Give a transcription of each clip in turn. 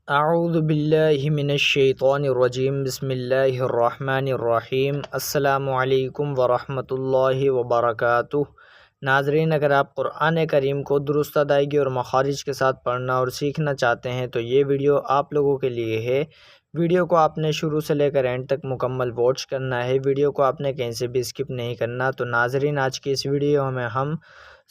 अऊज़ु बिल्लाहि मिनश्शैतानिर्रजीम बिस्मिल्लाहिर्रहमानिर्रहीम अस्सलामु अलैकुम वरहमतुल्लाहि वबरकातुह। नाज़रीन, अगर आप क़ुरान करीम को दुरुस्त अदायगी और मखारिज के साथ पढ़ना और सीखना चाहते हैं तो ये वीडियो आप लोगों के लिए है। वीडियो को आपने शुरू से लेकर एंड तक मुकम्मल वॉच करना है। वीडियो को आपने कहीं से भी स्किप नहीं करना। तो नाज़रीन, आज की इस वीडियो में हम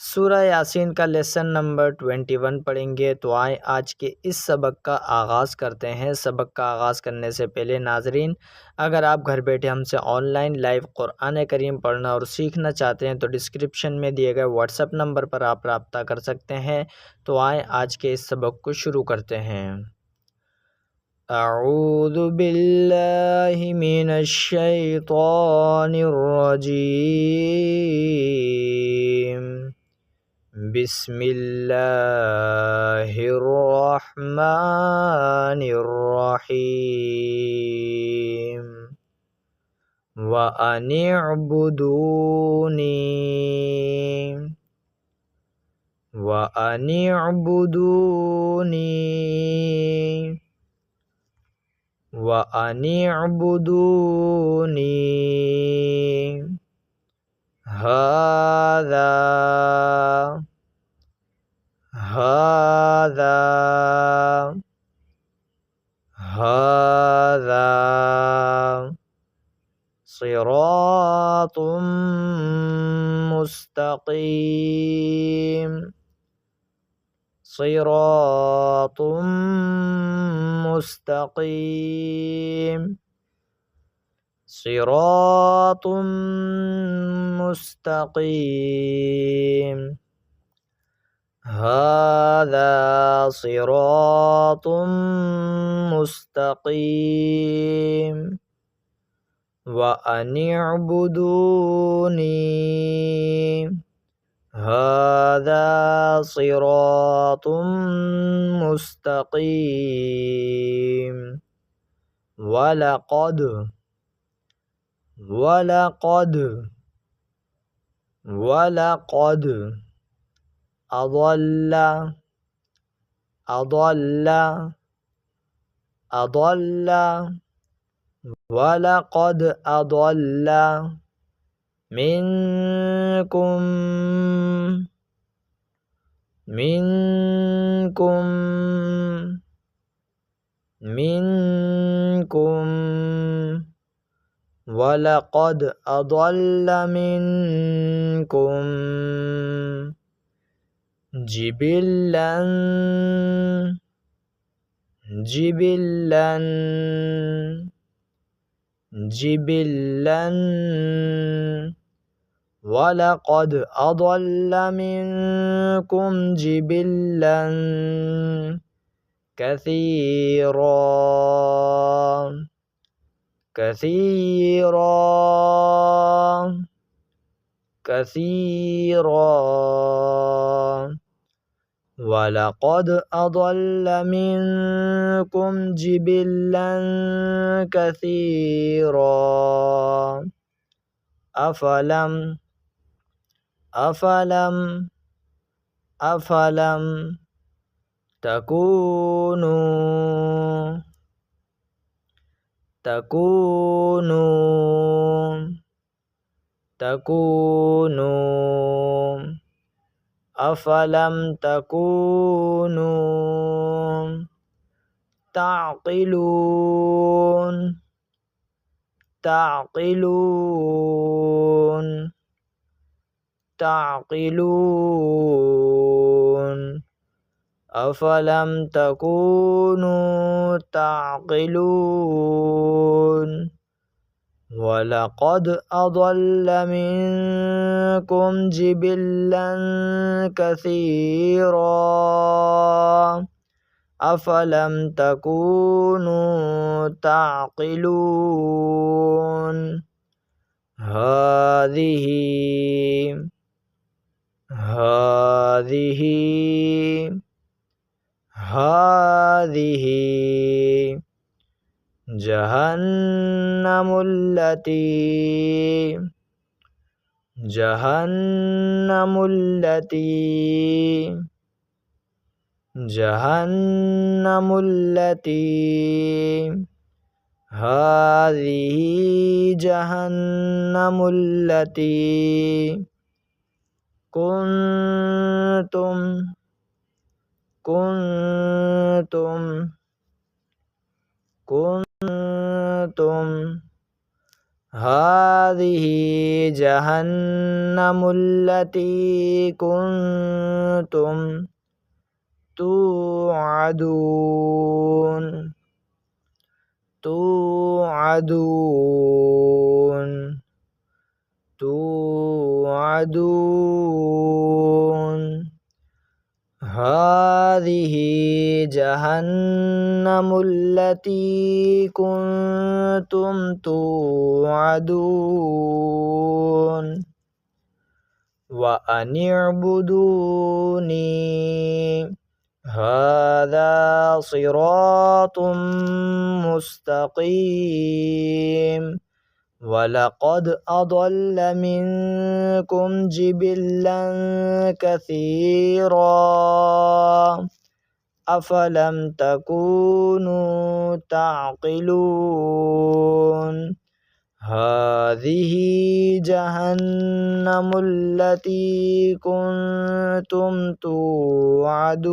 सूरह यासीन का लेसन नंबर 21 पढ़ेंगे। तो आए आज के इस सबक का आगाज़ करते हैं। सबक का आगाज़ करने से पहले नाज़रीन, अगर आप घर बैठे हमसे ऑनलाइन लाइव क़ुरान करीम पढ़ना और सीखना चाहते हैं तो डिस्क्रिप्शन में दिए गए व्हाट्सएप नंबर पर आप रब्ता कर सकते हैं। तो आए आज के इस सबक को शुरू करते हैं। अऊज़ु बिल्लाहि मिनश्शैतानिर्रजीम बिस्मिल्लाहिर्रहमानिर्रहीम व अनिअबुदूनी हाज़ा हाज़ा हाज़ा सिरातुम मुस्तक़ीम सिरातुम मुस्तक़ीम सिरातुम मुस्तक़ीम हाज़ा सिरातुम मुस्तक़ीम व अनिअबुदूनी हाज़ा सिरातुम मुस्तक़ीम वलक़द वलक़द वलक़द अज़ल्ल अज़ल्ल अज़ल्ल वलक़द अज़ल्ल मिनकुम मिनकुम मिनकुम वलक़द अज़ल्ल मिनकुम जिबिल्लन जिबिल्लन जिबिल्लन वलक़द अज़ल्ल मिनकुम जिबिल्लन कसीरा कसीरा कसीरा वलक़द अज़ल्ल मिनकुम जिबिल्लन कसीरा अफलम अफलम अफलम तकूनू तकूनू तकूनू अफलम तकूनू ताक़िलून ताक़िलून ताक़िलून अफलम तकूनू ताक़िलून वलक़द अज़ल्ल मिनकुम जिबिल्लन कसीरा अफलम तकूनू ताक़िलून हाज़िही हाज़िही हाज़िही जहन्नमुल्लती जहन्नमुल्लती जहन्नम उल्लती हाज़िही जहन्नम उल्लती कुन्तुम कुन्तुम कुन्तुम हाज़िही जहन्नम उल्लती कुन्तुम तुअदून तुअदून तुअदून हाज़िही जहन्नम उल्लती कुन्तुम तुअदून व अनिअबुदूनी हाज़ा सिरातुम मुस्तक़ीम वलक़द अदल्ल मिनकुम जिबिल्लन कसीरा अफ़लम तकूनू ताक़िलून हाज़िही जहन्नम उल्लती कुन्तुम तुअदून।